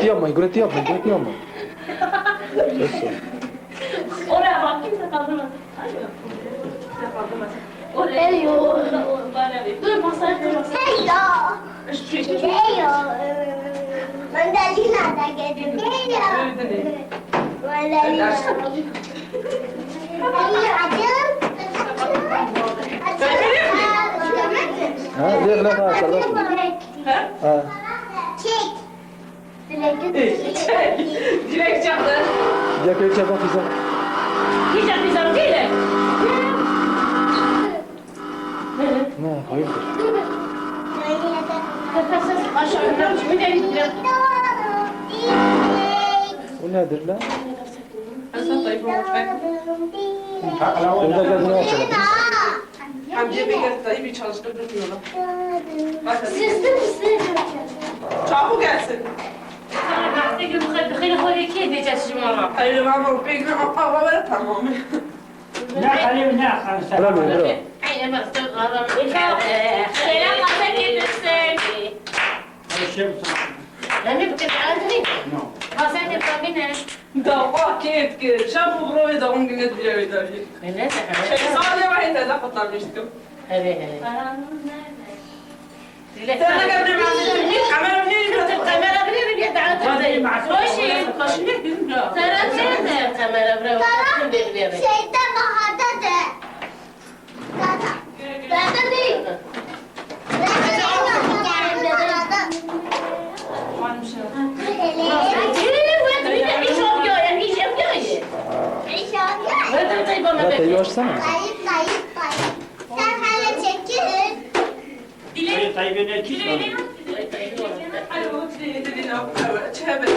Gürültü yapmayın, gürültü yapmayın, gürültü yapmayın. Ses yok. Oraya bak, kimse kaldırmaz. Kimse kaldırmaz. Oraya. Heyo. Dur, masaya dur, masaya. Heyo. Mandalina da getirdim. Heyo. Mandalina. Ha, ver lan ha, çalar. Ha. Çek. Dilek çaktı. Gel köy bak bize. Yiyecek bizim değil mi? Ne, hayırdır? Kafasız aşağı yukarı bir de gidiyor. O nedir lan? Aslan dayı bu mutfak. Burada gel ne açalım? Amca bir kez dayı bir çalıştırmıyorlar. Bak Sizde misiniz? çabuk gelsin. خلي خويا كي ديجا الجمعة Hayır ama pekme hava ver tamam. لا خليه لا خمسة Helal mi? Helal. أين ما استغرب سلام عليك بالسامي الشمس لم يبكي عندي نو خاصني طمنا Dava ket çabuk buraya doğum günü diye ödedi. من لا Şey sadece var ya da patlamıştım. هذه Sen ne kadar bir kamera bile الكاميرا بلا بلا تعال خوشي ترى فين الكاميرا بلا Şeyde bahada de. Dada değil. Ya teybi açsana. Kayıp. Sen hala çekil. طيب طيب انا كيف Ay o dediğini çevir.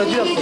acı yaptı.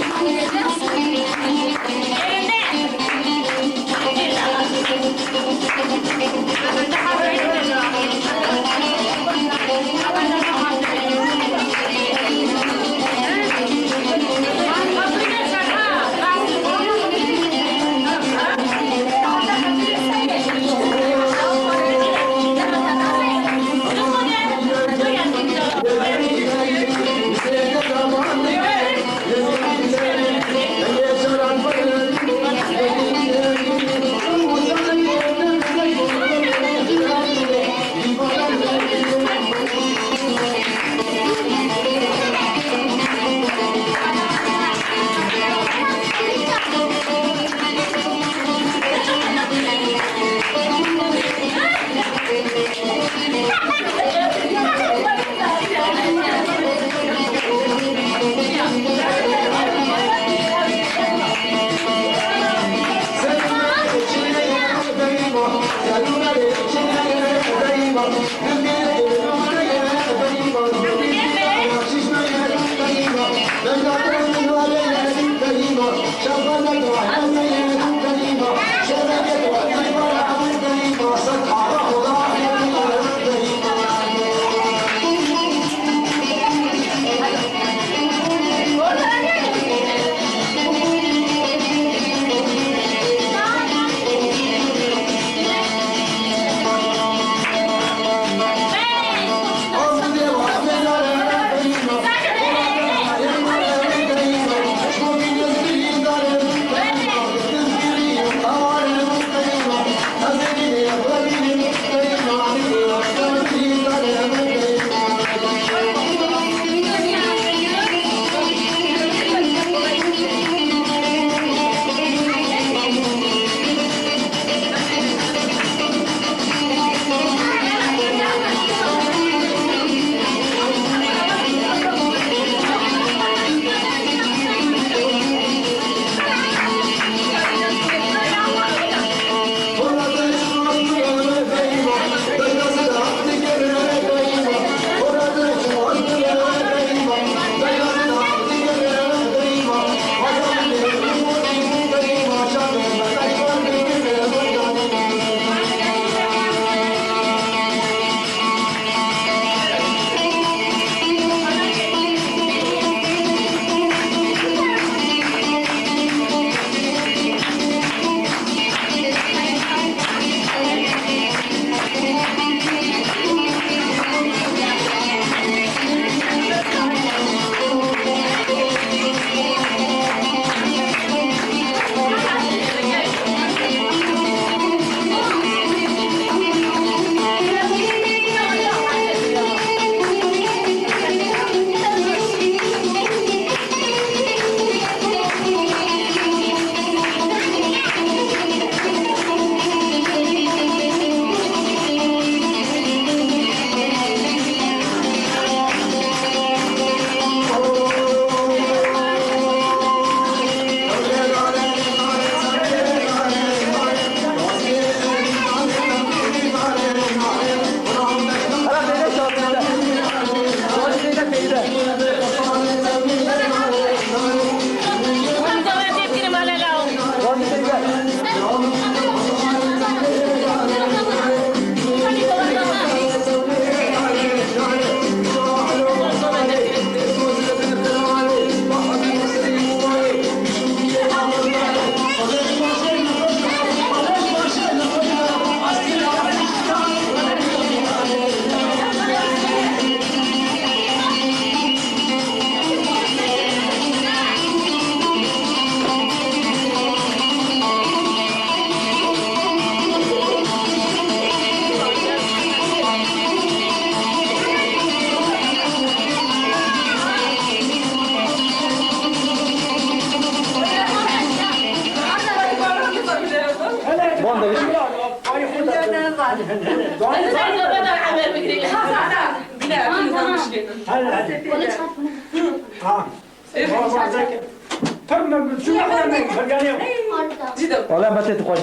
والله ما تتقوى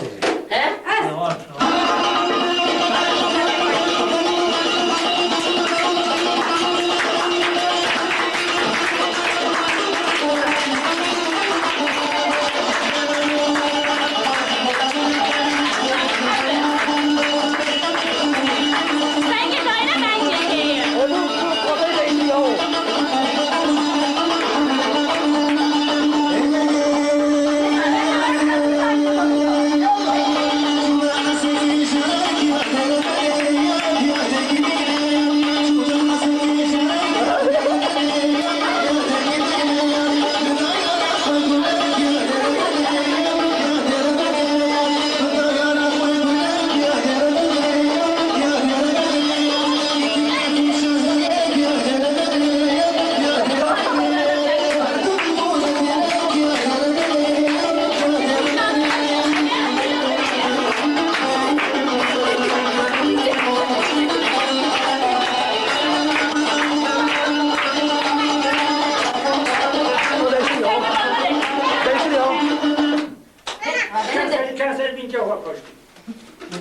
kanser bin kere koştu.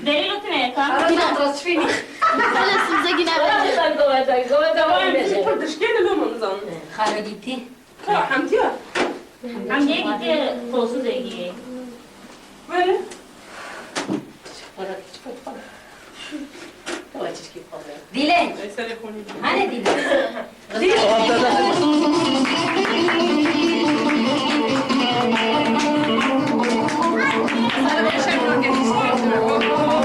Değil oturmaya kan. Arada biraz fini. خلاص زقنا Tamam, pırdışken de olmamız anı. خرجتي Hamdi ya. Hamdiye gitti kolsuz Ege'ye. Böyle. ديلين Neyse konuyu. انا ديلين Sana bir şey yok getirsin.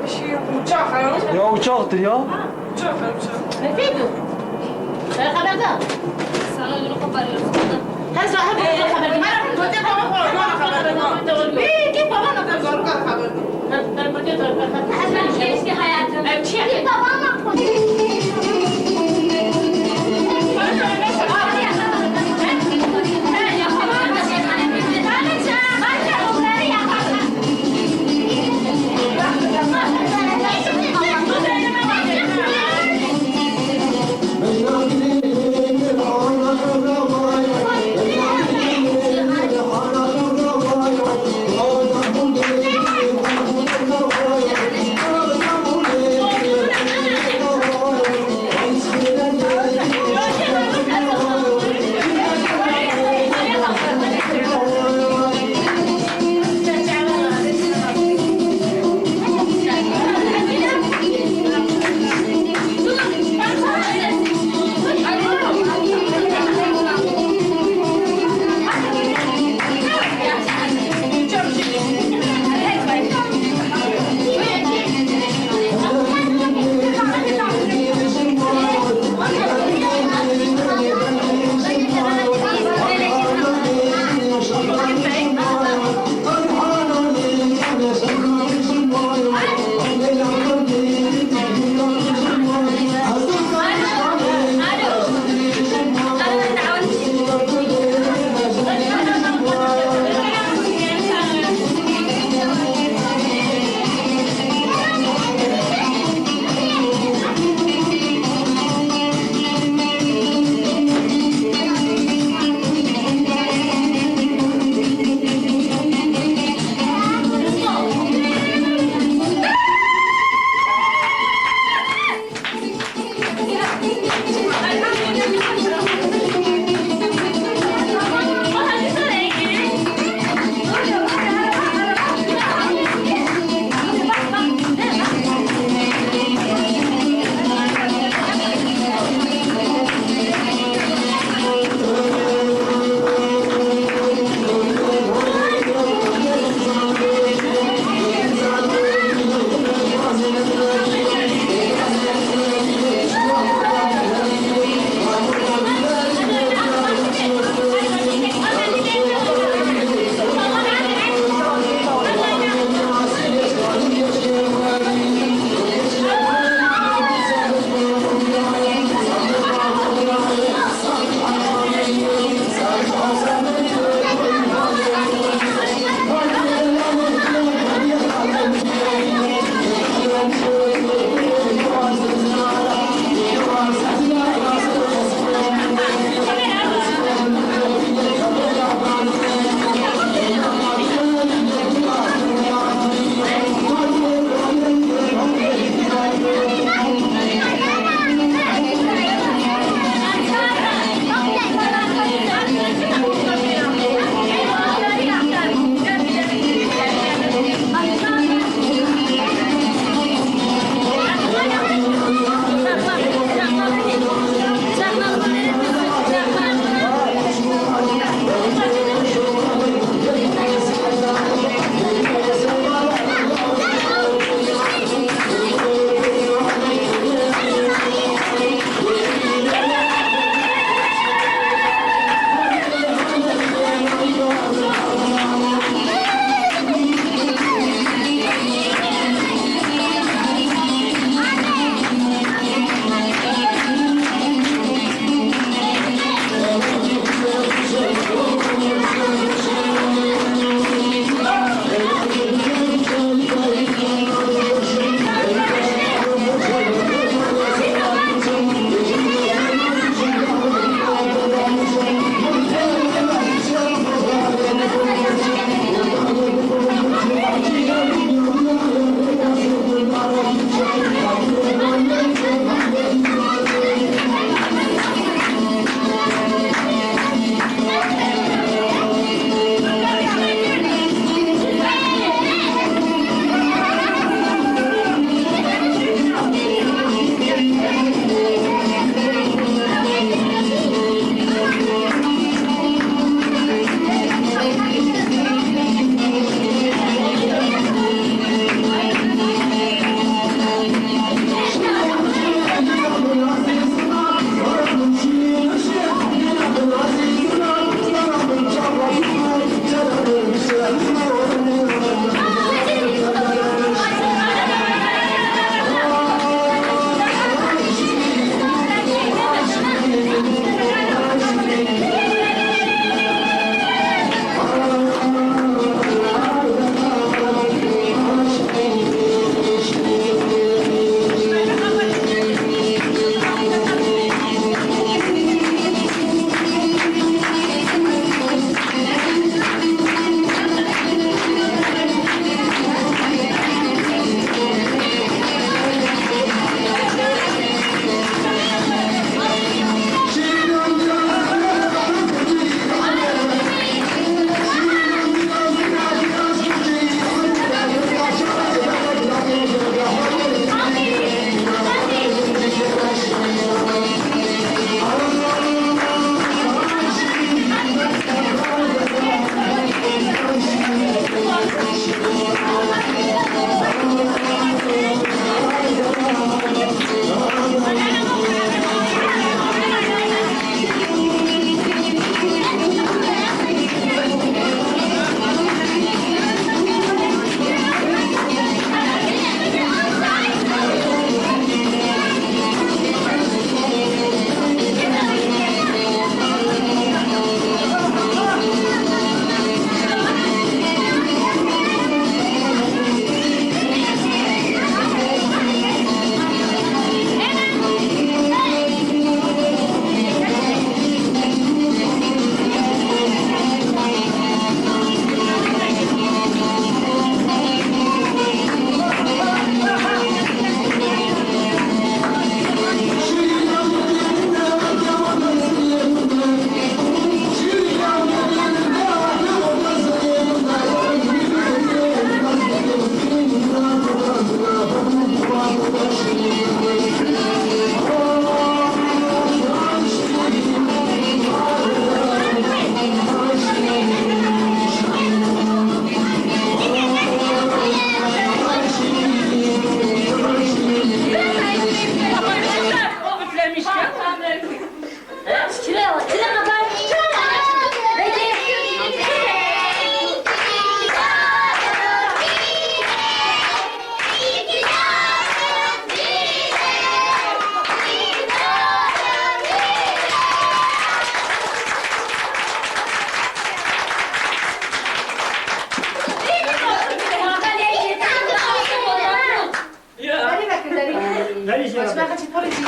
Bir şey yok. Uçak ha. Ya uçaktır ya. Uçak ha uçak. Ne diyor? Sen haberdar. Sana öyle koparıyorsun. Her zaman hep böyle haber. Bana Kim babana Ben zorga haber. Ben burada da. Keşke hayatım. Hemşire. Babamla Thank you.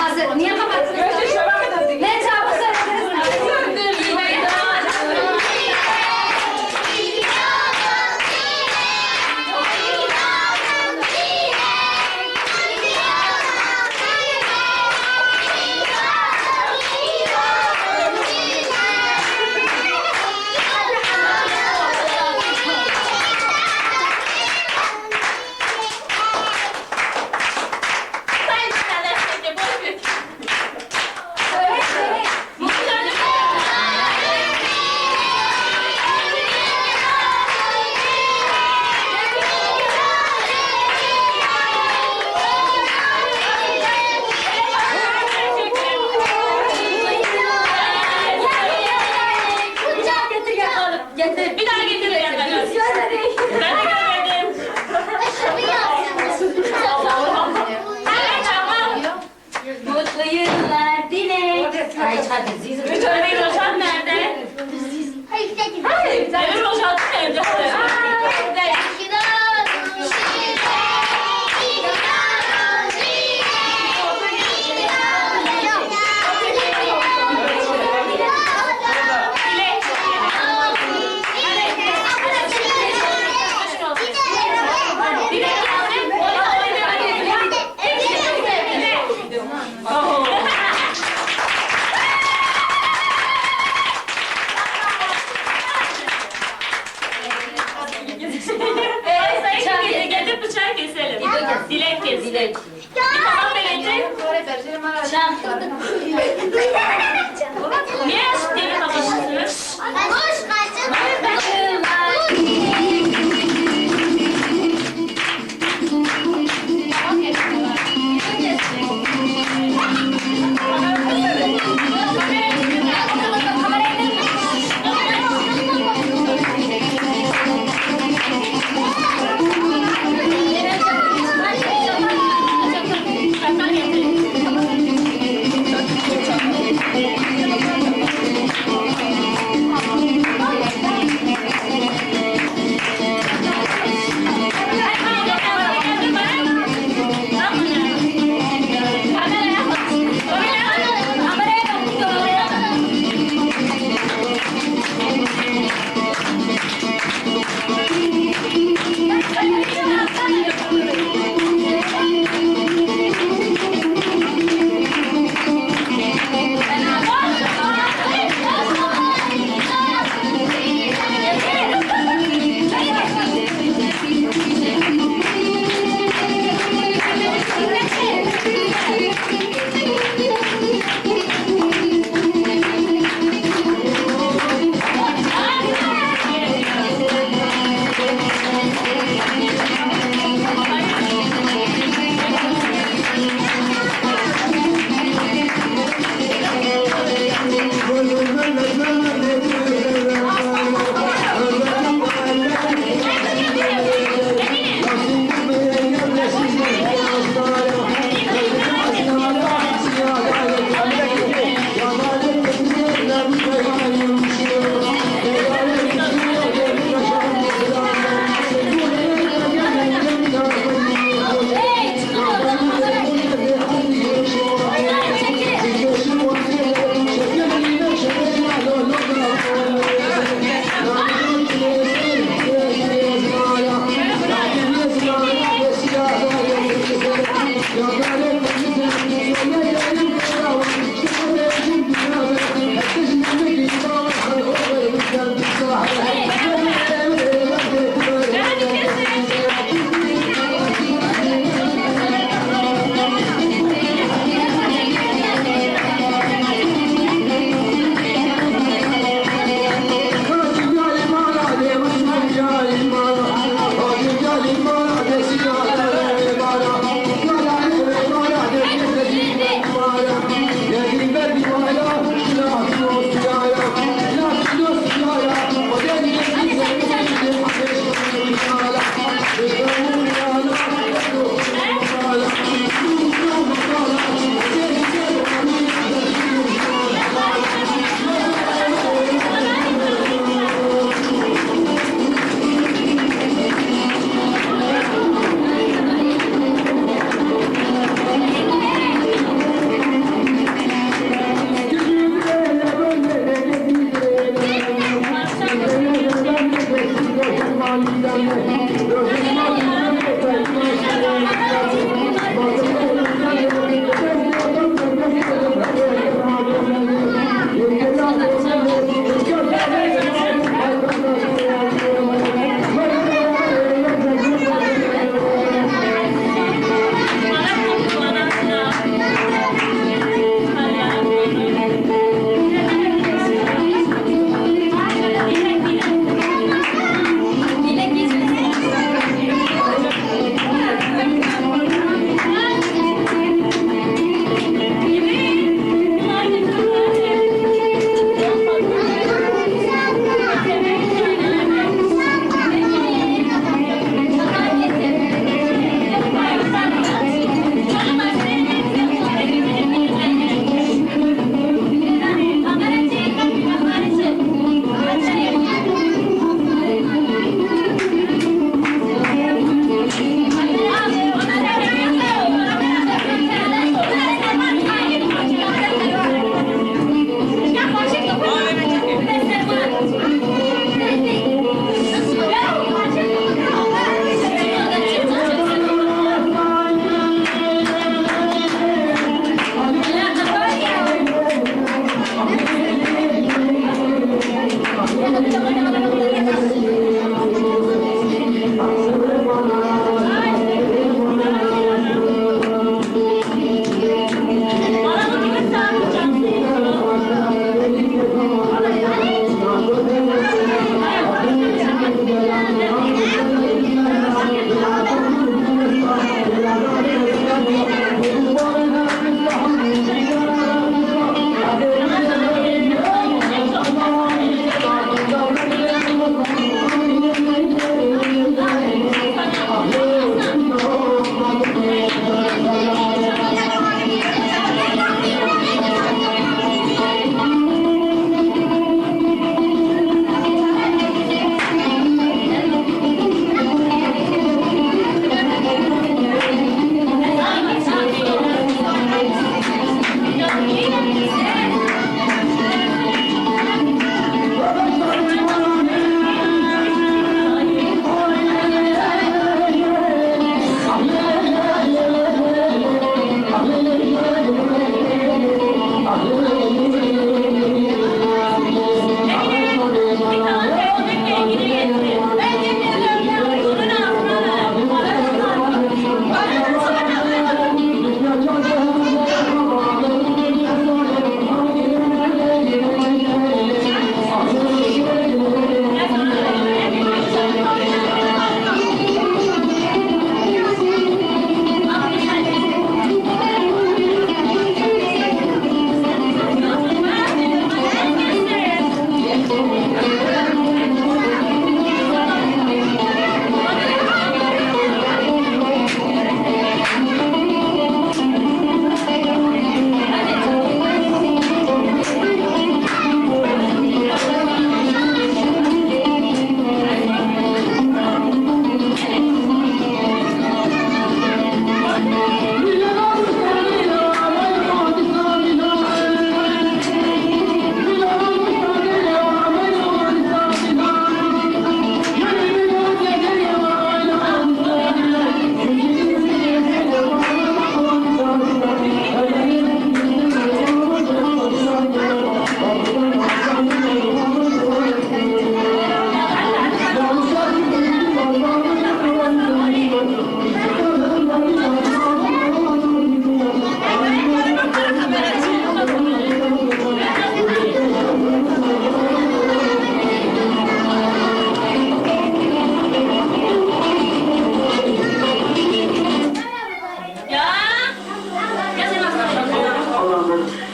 Hazır. Niye kapattın? Gözde şöyle kadar dik. Ne çabuk söylediniz? Sen sana işte boş ver. Söyle söyle. Getir. Bir daha getireceğim ben. Ben de görmedim. Evet tamam. Mutlu yıllar dilek. Ay hadi zizir. Ömer Roşan nerede? Ömer Roşan nerede? Getir bıçağı keselim. Dilek kes. Dilek. Bir tamam verecek. Niye aşkları kapatıyorsunuz? Şaka getir.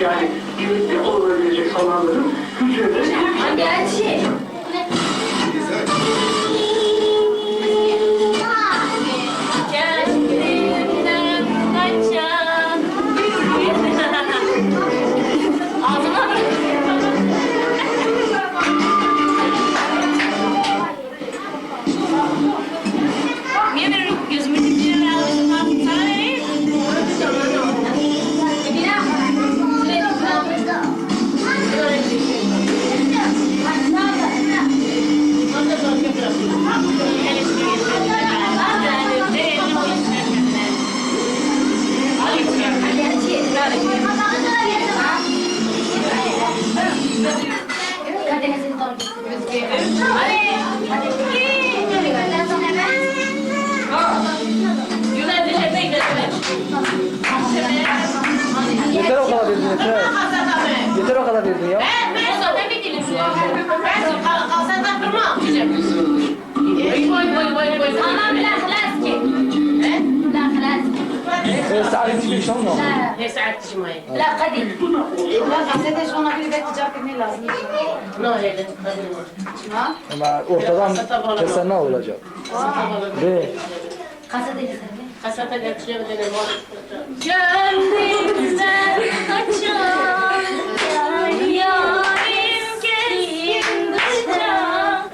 Yani birlikte olabilecek alanların hücreleri Gerçi. Kendimden kaçan ağzıma bırak. Niye benim gözümün dibine alıyorsun? Sana vereyim. Yeter o kadar dedin yeter. Yeter o kadar dedin ya. ساعة تجيب شنو؟ ليه ساعدت شوية؟ لا قديم. Ama ortadan kesen ne olacak? Ve Kendimden kaçan yarim keskin bıçak.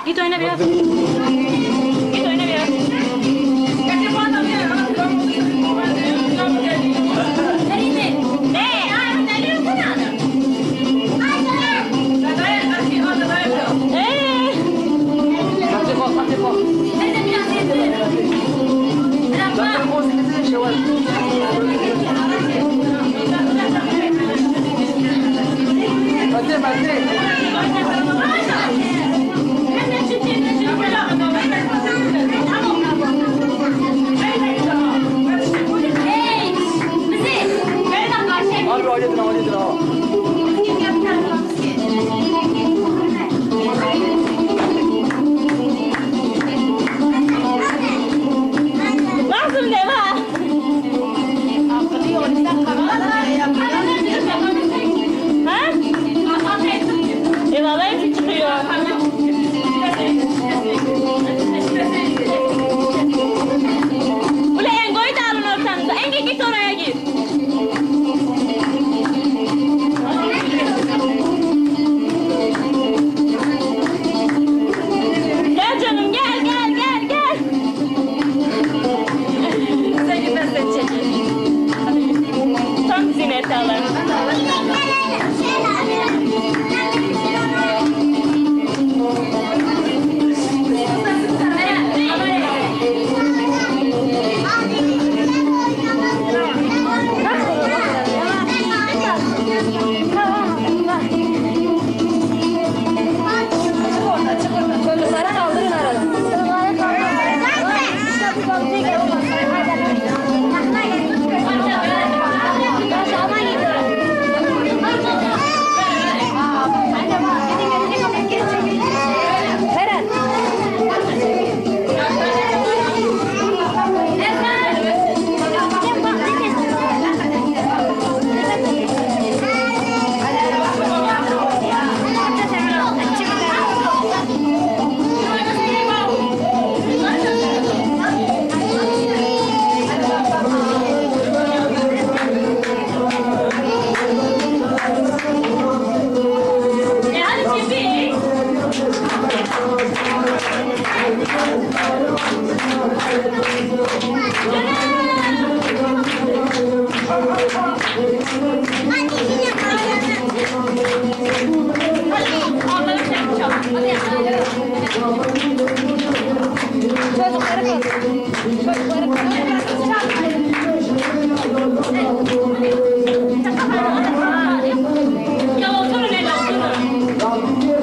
Git oyna biraz. Git oyna biraz. Mate. Ya oturun hele oturun.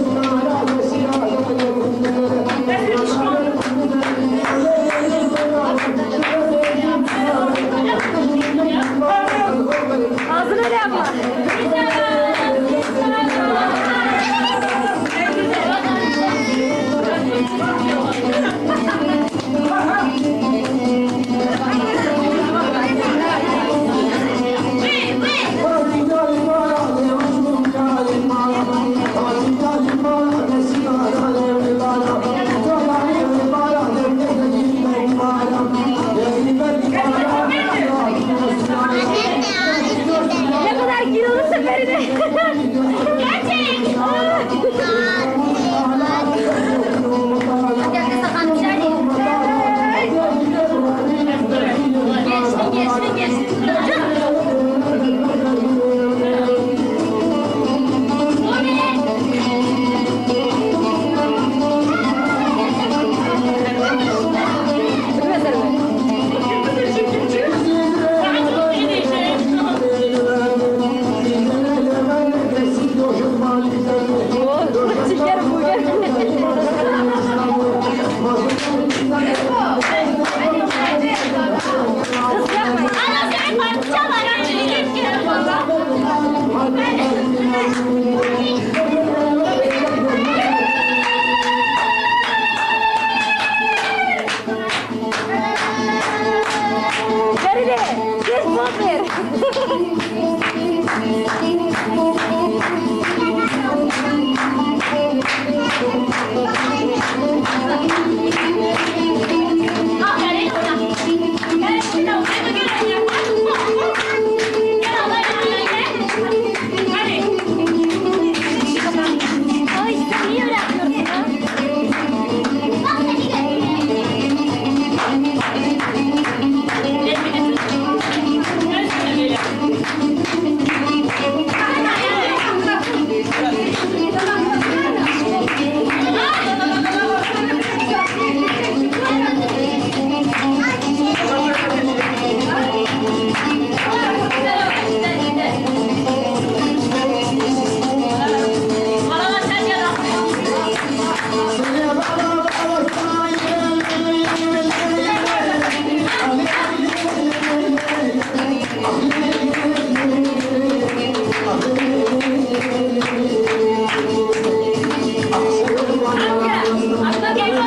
Ağzını öyle yapma. Ne kadar kilolu seferine. Gerçek. Geçti geçti. Ana sen parçalar. Feride, kes bot ver. Aferin ona. Gel şimdi oraya gel. Gel Allah gel. Hadi. Ay niye öyle yapıyorsun ya? Haydi bakayım.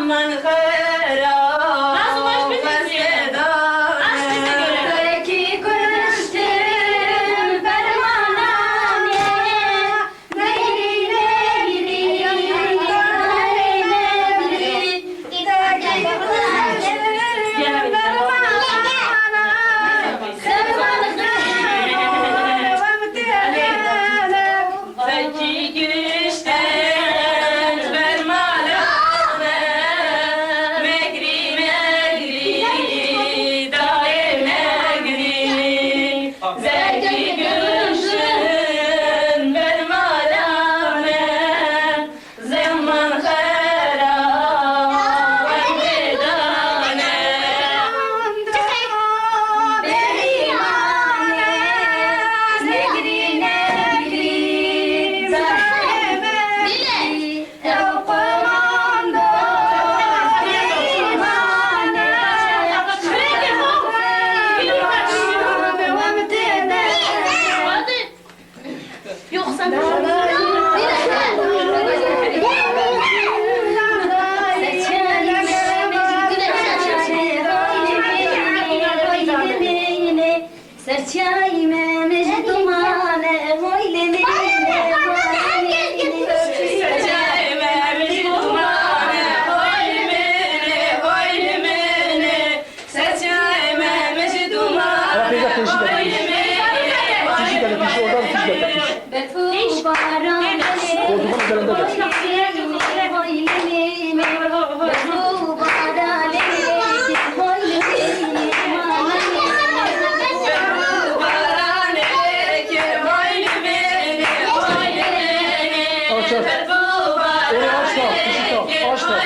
zaman harap. Nasıl baş bilmiyorsun? Aç bize göre. Belki konuştum fermanane, gayri gayri Belki gülüşten vermalane, megri megri, dair megri. Belki gülüşten vermalane, zaman harap vedane. Hadi. Yoksa Serçayime mecdumane hoyleme Koltuğun üzerinde de. Aç aç. Onu aç da. Küçük da. Aç da.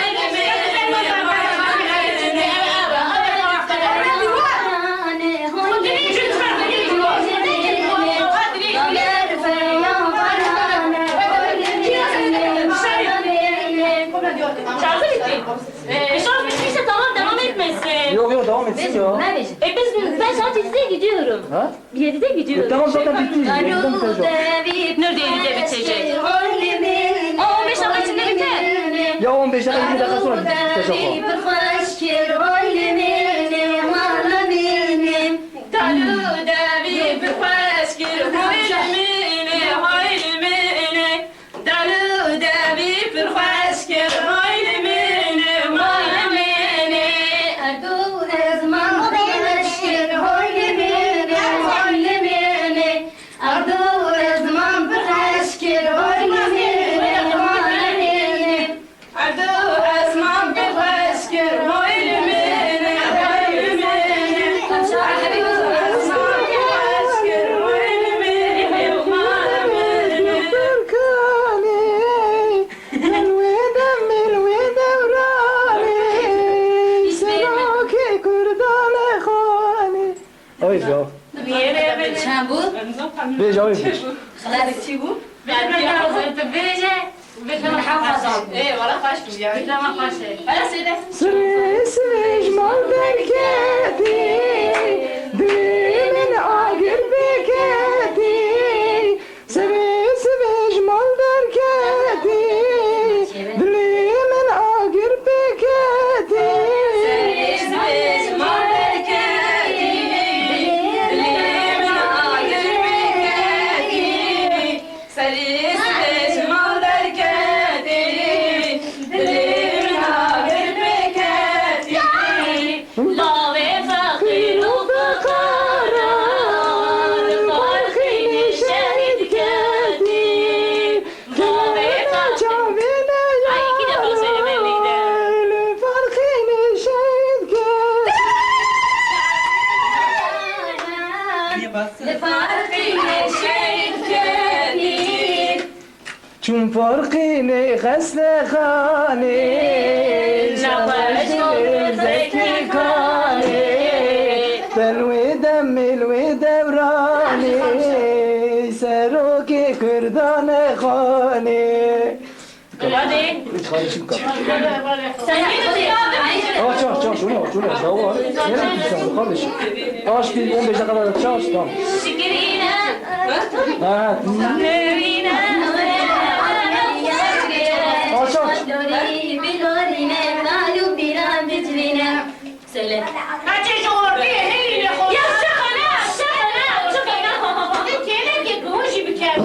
şarkı bitti. Şarkı bittiyse tamam devam etmesin. Yok yok devam etsin ya. Ben saat 7'de gidiyorum. Ha? 7'de gidiyorum. Tamam zaten bitti. Yediden bitecek. Nerede 7'de bitecek? Aa 15 dakika içinde biter. Ya 15 dakika 20 dakika sonra bitecek o. Hayır ya. Beş hayır. Sırış mal berketi, dilimin agir beketi. Sırış mal berketi, dilimin agir beketi. چون فرقینه خسته خانه شبش زکی کانه بلوی دم ملوی دورانه سروک کردان خانه Hadi. Hiç karışık kal. Sen yine Aç aç aç şunu aç şunu aç. Hava var. Nereye gideceksin kardeşim? Aç bir 15 dakika kadar aç tamam. Şekerine. Ha. Aç aç. öyle. Kaçıncı ordu ya, neyle koy? Ya şakana, şakana, şakana. Ne kelek ya, kıvış gibi kelek.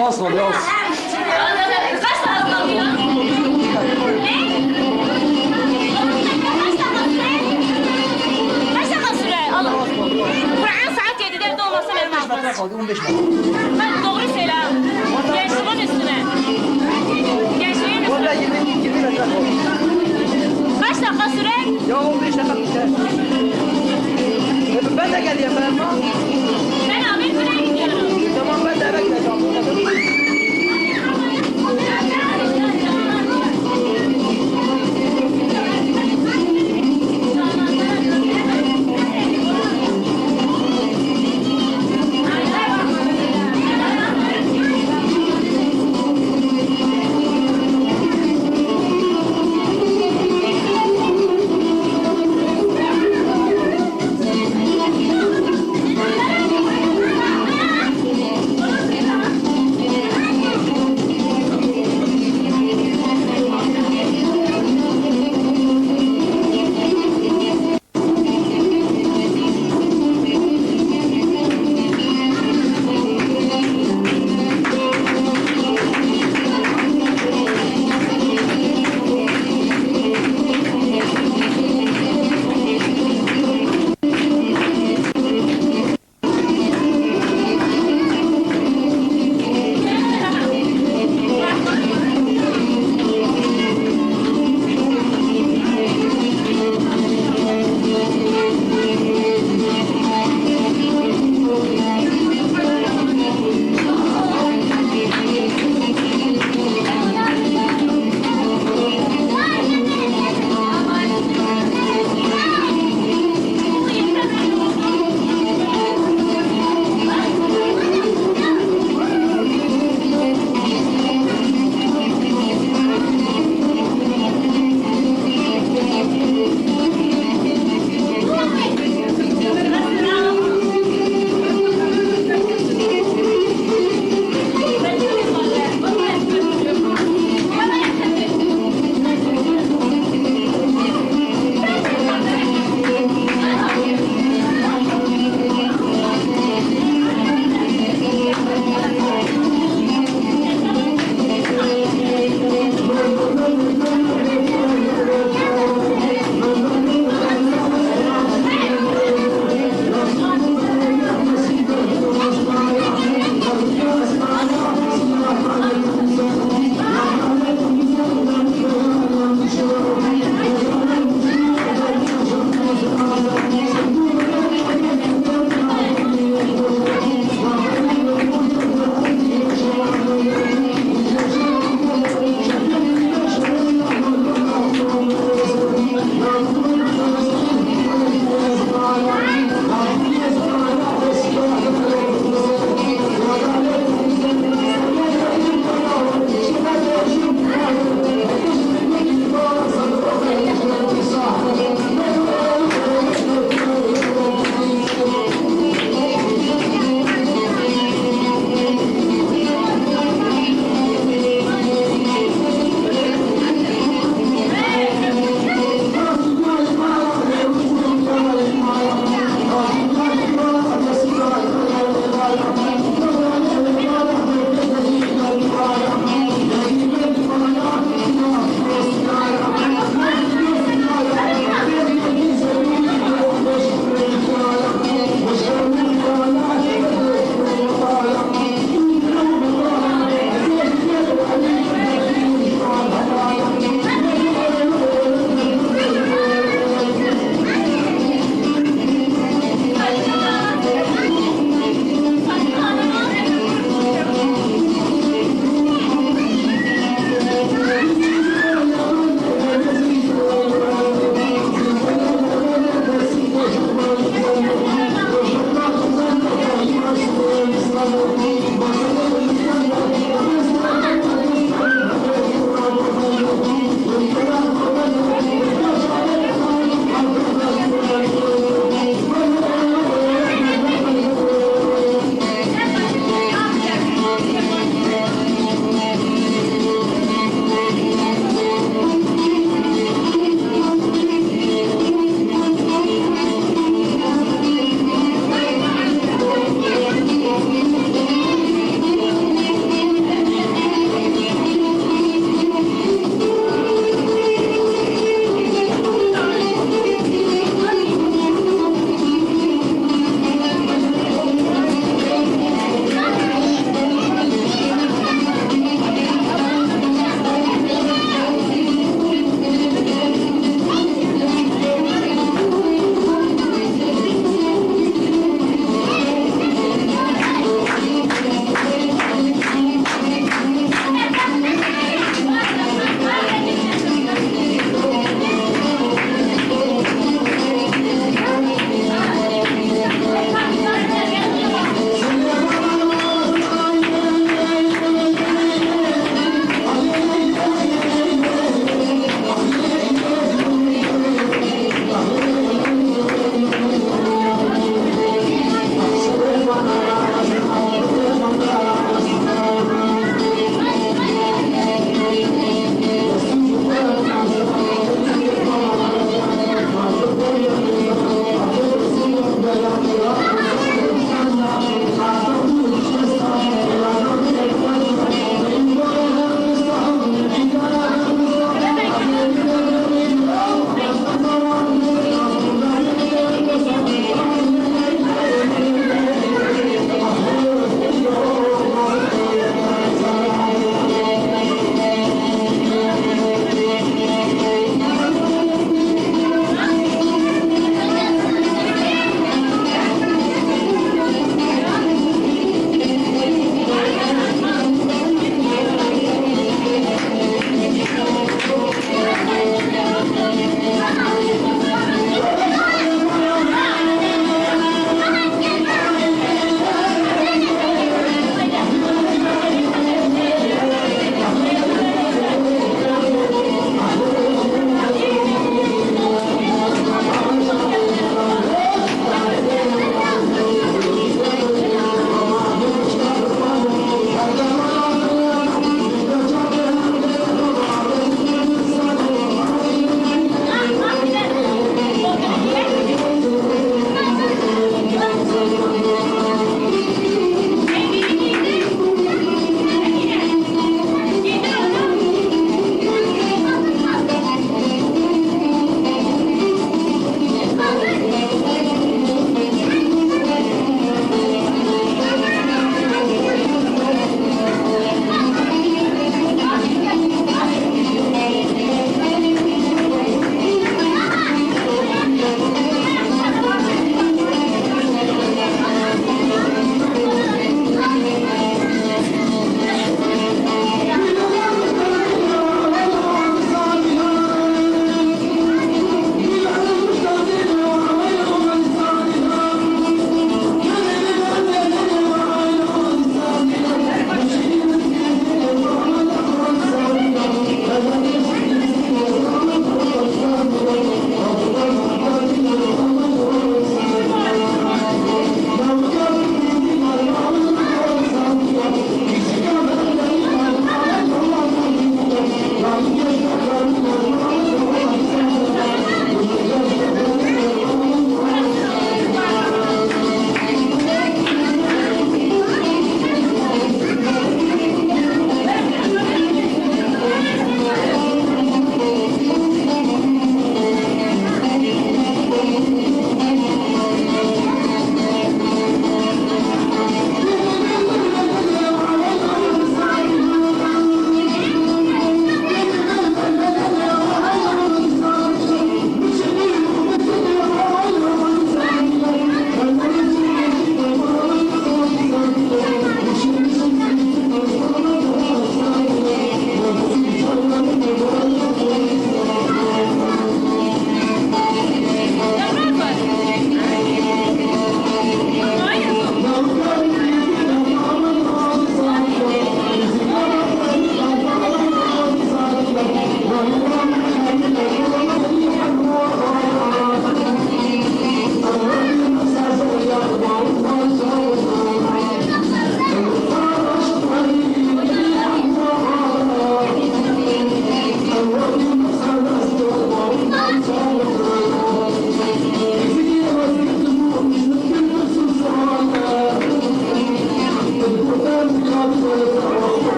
Az kaldı az. Kaç saat kalıyor? Ne? Kaç dakika sürer? Allah. Kur'an saat 7'de evde olmasa benim 15 metre kaldı 15 metre. Ben doğru söyle ha. Gençliğin üstüne. Gençliğin üstüne. Orada 20 metre kaldı. Kaç dakika sürer? Ya 15 dakika biter. Ben de geleyim ben. Ben abi buraya gidiyorum. Tamam ben de eve gideceğim.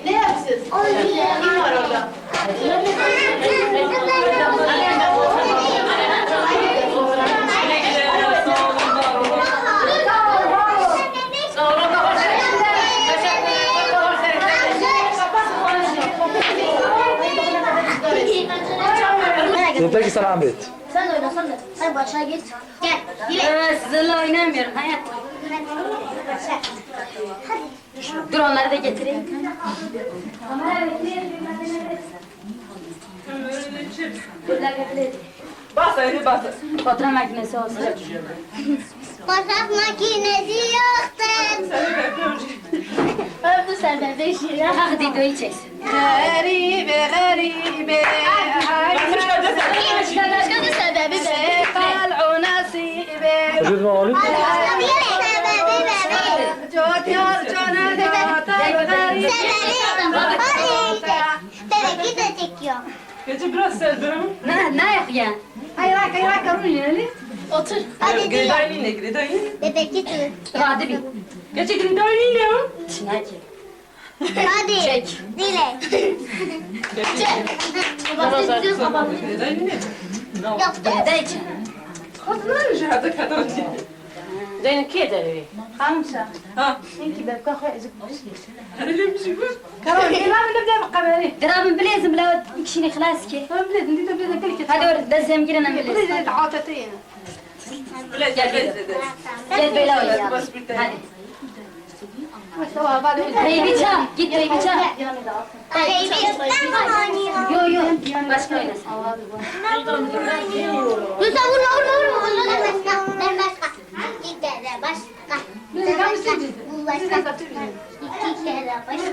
Ne yapsın? Kim var orada? Yeter ki sana Ahmet. Sen de oyna sen de. Hadi başa geç. Gel. Evet, sizinle oynamıyorum hayat. Dur onları da getireyim. Bas hadi bas. Fotoğraf makinesi olsun. Fotoğraf makinesi yoktur. Öptü sen de beşi. Hadi videoyu çeksin. Garibe garibe. Başkanın sebebi de. طالعوا نصيبه Çocuk mu oğlum? Sebebi bebeği. جوت يرجون ذات الغريب Bebeki de çekiyor. Gece biraz sevdim. Ne yapıyorsun? هيراك كروني يلي Otur. Hadi diyor. Gridayline gridayline. Bebeki tut. Hadi bir. Gece gridayline. Çinaki. Hadi. Çek. Dile. Çek. Babası düz babam. Gridayline. Yok. Gel için. Kadınlar jahada kadın. Zeynep ki eder. خمسة Ha. انت بقى خيزك Öyle bir şey var. كروني لا نبدا بقمري Drabın bilezim la ikişini خلاص ki. بلد انت بلد كلك Hadi orada dezem girene bilezim. بلد عاطتين Bile gel gel. Gel böyle oynayalım. Bas bir tane. Hadi. مستوى بعد Baby çal. Git baby çal. Baby ben oynuyorum. Yo yo. Başka oynasın. Dur sen vurma vurma vurma. Ben başka. Ben başka. İki kere başka. Bu başka. İki kere başka.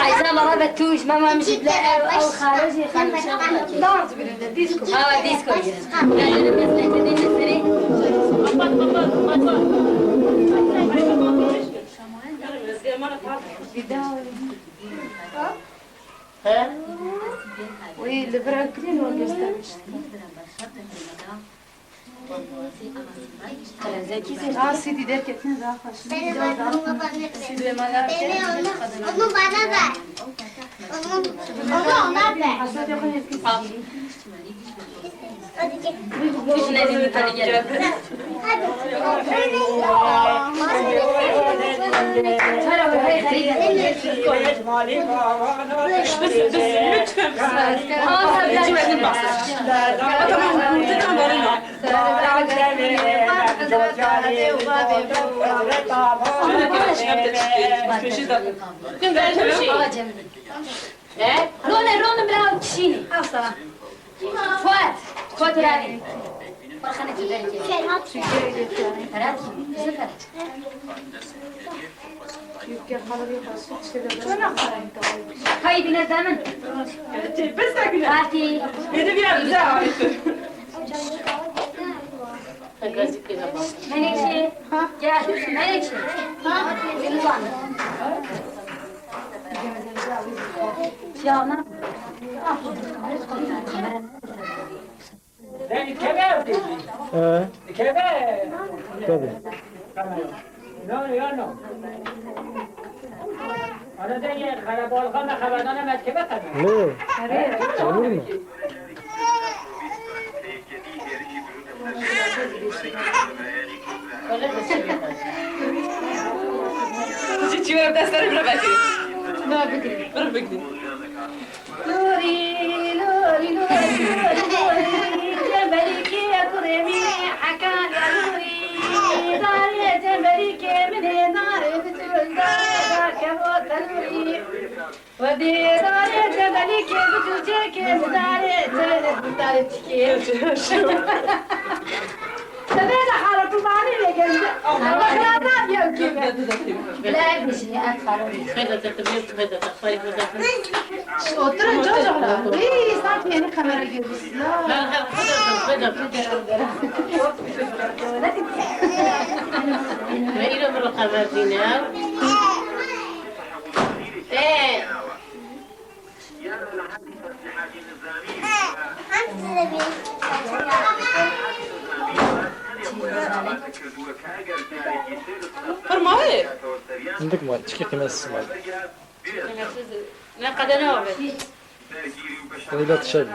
عايزة مرة بتوش ماما مش İki بلا kere أو başka. خارجي Ben خارجي başka. دارت بلد ديسكو اه ديسكو واللي براكلين وقستمش سيدي دارك اثنين راخش Benim onu bana ver. Beni onu bana ver. Onu ona ver. Hadi gel. Düşün elini hadi gel. رون بلا تشيني فؤاد فؤاد راني فرخنا تبارك فرات زفر هاي بنا الزمن Bes de güne. هاتي Dedi bir yer güzel. منكشي جاهز منكشي يا ما Yani kebe dedi. Kebe. Tabii. No, ya no. Arada ye karabolgana خبردان مکتبه کنه. Ne? Olur mu? Kızı çiğer dersleri bile bekleyin. Bırak bekleyin. لوري لوري لوري لوري لوري جبلك يا كريمي حكى يا لوري داري جبلك من دار بتقول دارك وطنوري ودي داري جبلك بتوجيك داري داري تشكي تبين حالة طبعاني لكن الله لا يمكن لا مش أكثر Oturun çocuklar. İyi sanki yeni kamera gibisin. Hangisi de bir? فرمایه عندك مال چی قیمت مال نه قدر نه قلیلات شبی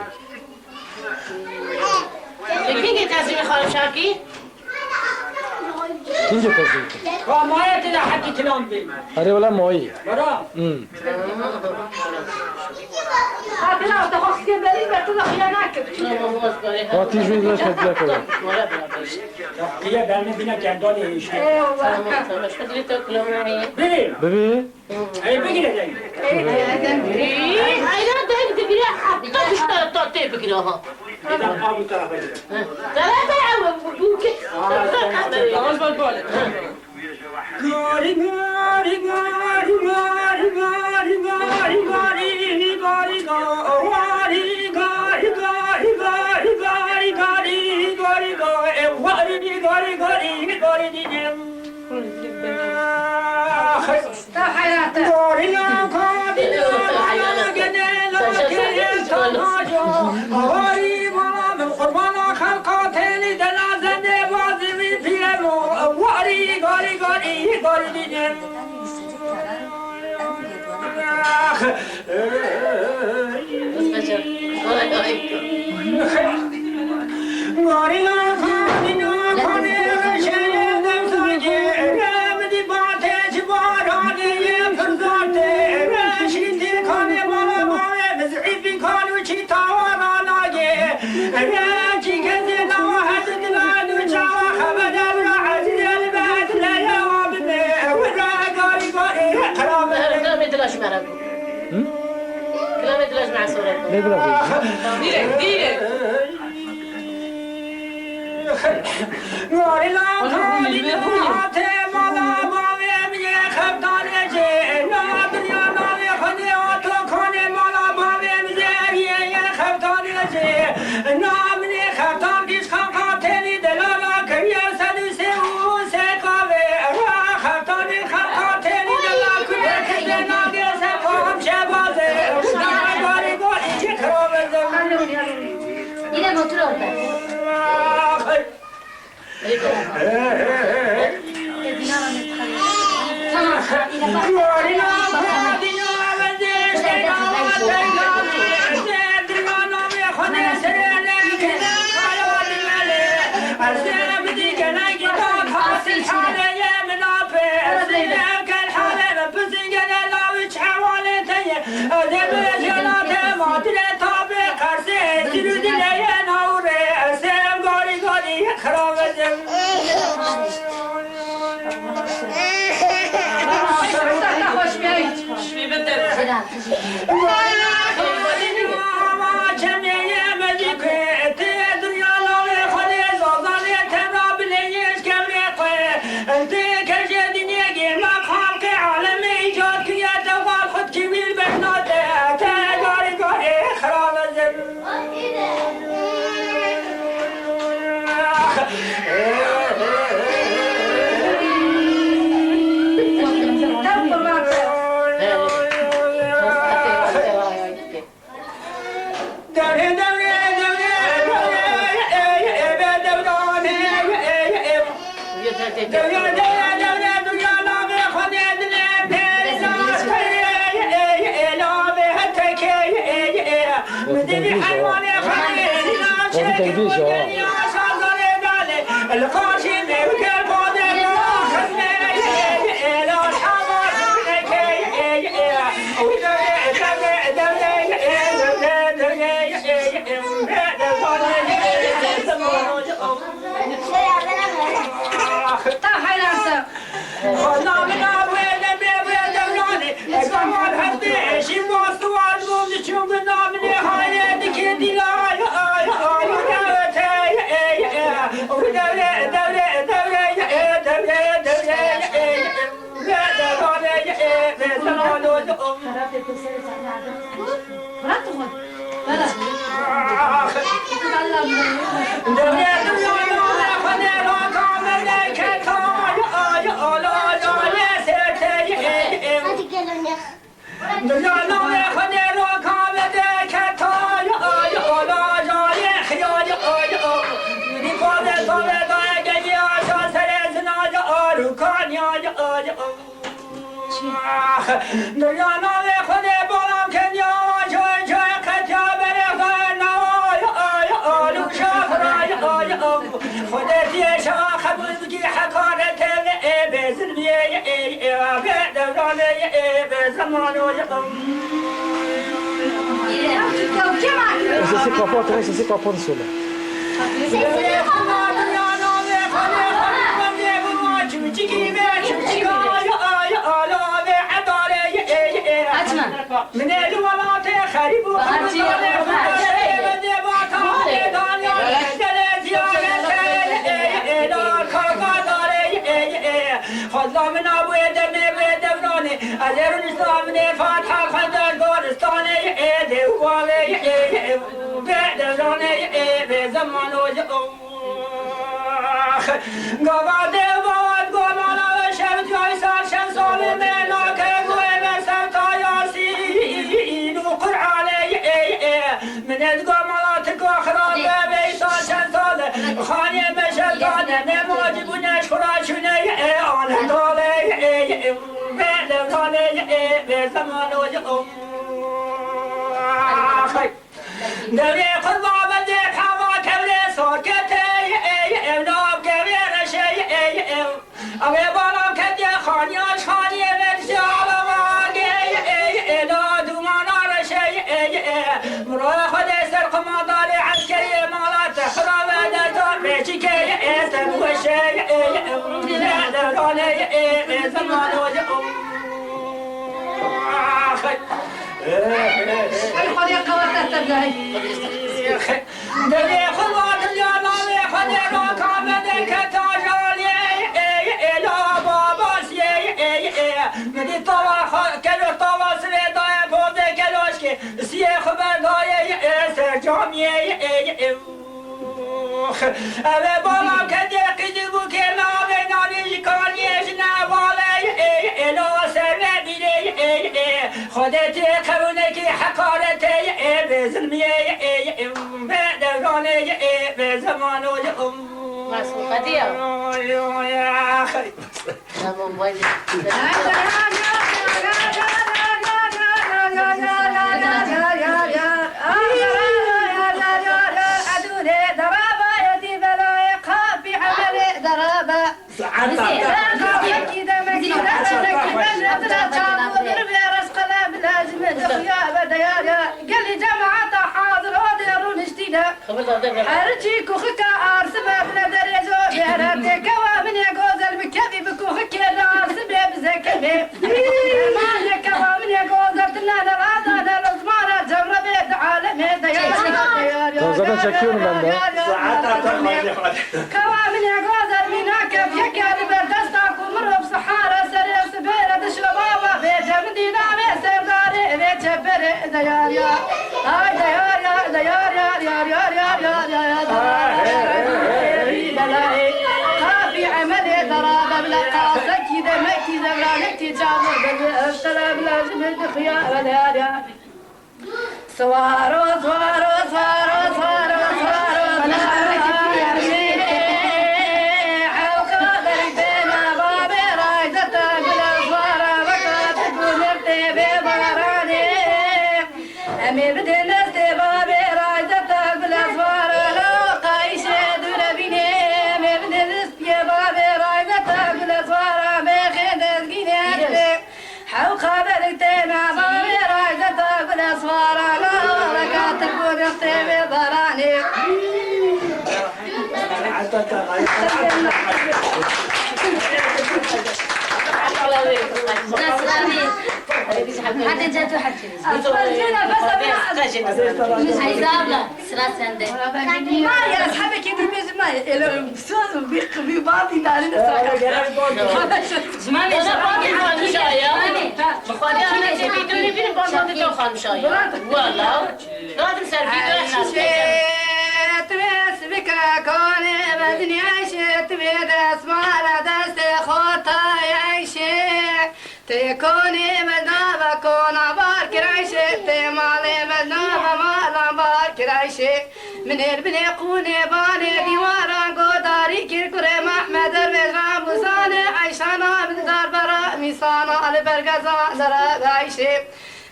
یکی تصمیم خواهم شاکی اینجا تصدیق و مایه تیلا حکی تلام بیم آره ولی مایی برا خاطر از دخواه که بریم به تو خیانت کرد آتیش میدونش مطلع کنم قیه برمی بینه گندان ایشتی بریم ببین ای بگیره دایی اینا دهی بگیره حتی بیشتر تا تی بگیره ها دیدم آبو طرف بگیره ثلاثة بوكي آواز باید باله گاری گاری گاری گاری گاری گاری گاری گاری گاری گاری گاری گاری گاری گاری گاری گاری گاری گاری گاری دیدم تا حیرت گاری نکادی آواری بالا من قربان خلقات دل زنده بازی می پیرم واری گاری گاری گاری دیدم گاری نکادی نکنه شیدم سرگی رمدی باتش بارانی فرزانده رشیدی کنه بالا بالا مزعیفی کنو چی تاوانا لاگه رجی کسی نواهد دلانو چاوا خبر برا عزیز البت لیوام نه ورا گاری گاری قرام كلام يدلاش مع ربي كلام يدلاش مع سورة نه برا دیره دیره گاری لانکانی نهات مالا باویم یه خبدانه جه نا دنیا ناوی خودی آتو کنه مالا باویم زیه یه خبدانه جه نامنی خبدان دیش خمقاتلی دلالا کریه سدوسه او سکاوه را خبدانی خمقاتلی دلالا کریه کسی ناگه سکام شبازه گاری گاری چه خرابه yine motor orada. دریا ناوی خودی بالام کنیا جای جای قطیا بریخای نوای آلو شاخرای خودت یشا خبوز بگی حکارت به ظلمیه به دورانه به زمانو Esse se comporta, esse se comporta solo. من الولات خريب خذ من ابو دمي بدبراني ازر الاسلام فاتحه خدر قرستاني دوالي بدبراني بزمان قباد باد قمانا شب جاي سال شب سال منا كقوي مسم ياسين وقرآني من القمالات كخراب بيسال شب سال خاني مشلطان نماجي بنشخرا شني انا طالي بدبراني بزمان دوري قربا بدي حوا كبري سوكتي ناب كبير شيء أبي بالام كدي خانياش خاني برجال واقي لا دومان شيء مروي خدي سرق مداري عسكري مالات خراب دردان بيجيكي سبو شيء درداني زمان وجه الخلي قوات تبدأي دري خلوات اليانا لي خدي روكا بدك تاجالي لا بابا سي مدي طوا كلو طوا سريدا بوزي كلوشكي سي خبر داي سرجامي أبي بالام كدي قدبو كلا بيناني كانيش نوالي لا سرنا بيدي خدتي قبولك حقارتي بظلمي بدوراني بزمان مسؤول قدير يا أخي حرجي كوخك أرسم بندر يزور يرتك ومن يجوز المكبي بكوخك الأرسم بزكبي ما لك ومن يجوز تلنا العادة الأزمارة جربت عالم Zaten çekiyorum ben de. كوامن يجوز المناك فيك بردستك ومر بصحارى سريع سبيرة تشربها بيت من دينامي سرداري بيت جبر ديار يا ديار يا ديار يا ديار يا في عمل ضرابة بلا قاصة كذا ما كذا بلا نتجاوز بالسلام لازم الخيار يا سوارو سوارو سوارو سوارو سوارو حتى جاتو حتى عايزة أبلغ سرا سندي ما يا أصحابك يدربيز ما إلى بسوز وبيق بعضي نارين زمان إذا باقي خامشايا مخالي أنا جبي دوني بين بعض دو خامشايا والله لازم سرفيدو إحنا بك كوني بدني عيشت بيد اسمار دست خوطا عيشي تكوني مدنابا كون عبار كرايشي تمالي مدنابا مالا بار كرايشي من البني قوني باني ديوارا قداري كركري محمد الرجام وزاني عيشانا من دار برا صانا البرقزان درابايشي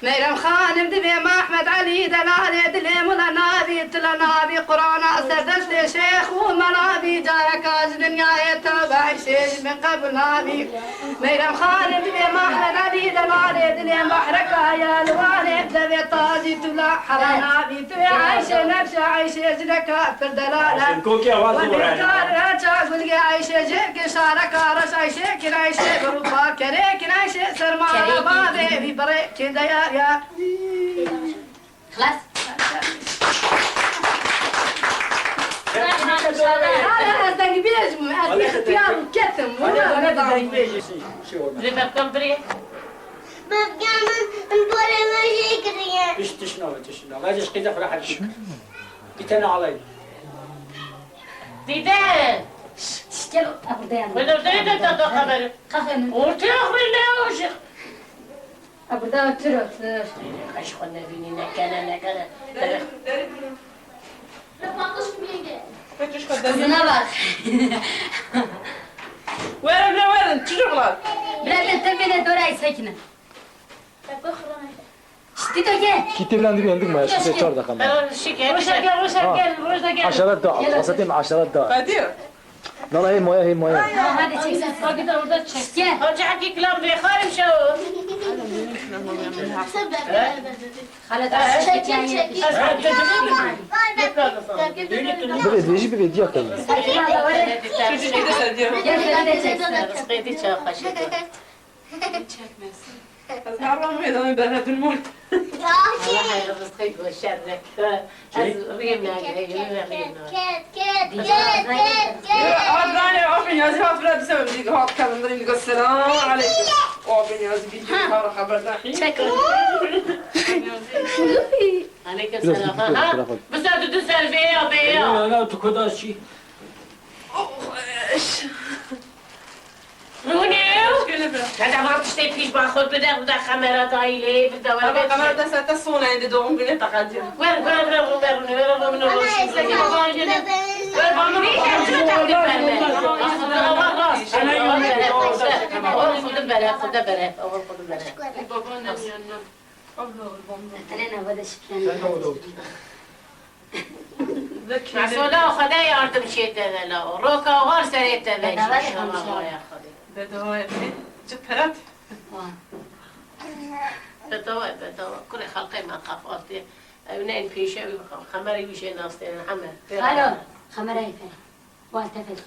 ميرم خانم دبي ما احمد علي دلالي دليم ولا نابي تلا نابي قرآن سردست شيخ ومنابي جارك از دنيا يتبع شيخ من قبل نابي ميرم خانم دبي ما احمد علي دلالي دليم بحرك يا الوالي دبي طازي تلا حرا نابي في عايشة نفس عايشة زلكا في الدلالة والبكار رجع قلقي عايشة جيك شارك عرش عايشة كن عايشة بروبا كريك عايشة سرمانة بابي ببريك كده يا خلاص أنا أصدق بيجم أصدق اختيار كتم لما بتمبري بقى نبوري ماشي كريان ايش تشنو غاديش كده فرح عليك قلت انا علي ديدان تشكلوا أبردان ولا بديت تدق خبر خفن وتخبر له وش أبردان تروح ايش خلنا بيني نكنا فتش خدامي نبغى وين تشغلات بلاد تبين الدورة ساكنة شتيتو جه كتب لنا دي عندك ما شو تشار دخل عشرات دقائق قصتين 10 دقائق قادر لا لا هي مويه هذا شيء ارجع كي كلام لي خارم شو خالد بغيت يجي بغيت ياكل رزقيتي شاخه از هرم میدونم به هدون مول والله رزقك وشرك ريم هاد راني عافين يا زهاد فلاد سبب ديك هاد كلام دريم ديك السلام عليكم عافين يا زبيدي هار خبر دحين عليك السلام ها بس تسال فيا فيا انا تكدا شي رونيو هذا ما تشتي فيش باخذ بدا خمرات هايلي بدا هذا كمان ده ستسون عند دوم بنت قادر وين مسؤولا خدا yardım şey devela. Roka var seret devela. بدوای چه پرت بدوا كل خلقي ما خاف أرتي أبنين بيشة خمري بيشة ناستين حمر. الو خمري فين والتفت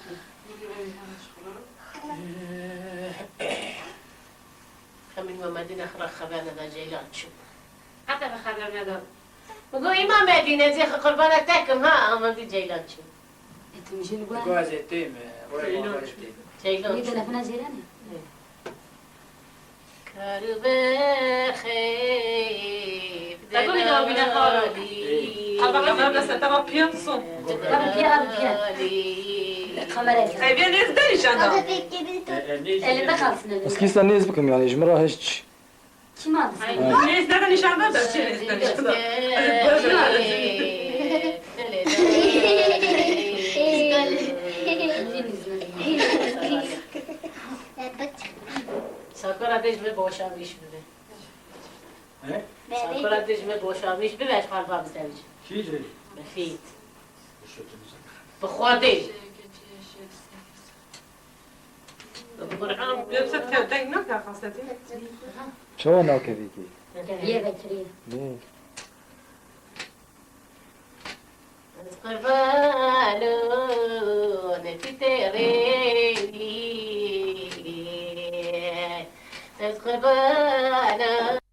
خمين ومدينة خرج خبانا ذا جيلان شو. حتى بخبرنا ده. بقول إمام مدينة زي قربانك تكم ها أما دي جيلان شو. انتم مش الوان جواز التيم جيلان مين شو. تلفنا زيراني كربخيب تقولي لو بينا خالي هذا كمان ده ستبقى بيانسون خمري اي بين يزدريش هذا انا في كبيرته اللي دخلنا بس كيسا نيز بكم يعني جمرة هشتش كمان ليش ده نشان ده بس ليش ساکر دژم باشامیش بده. ساکر دژم باشامیش بده اش خال باب زوج. چی جوری؟ بخیت. بخوادی. لبست كدك نكا خاصتي شو ناو كفيكي يا بكري ليه قربان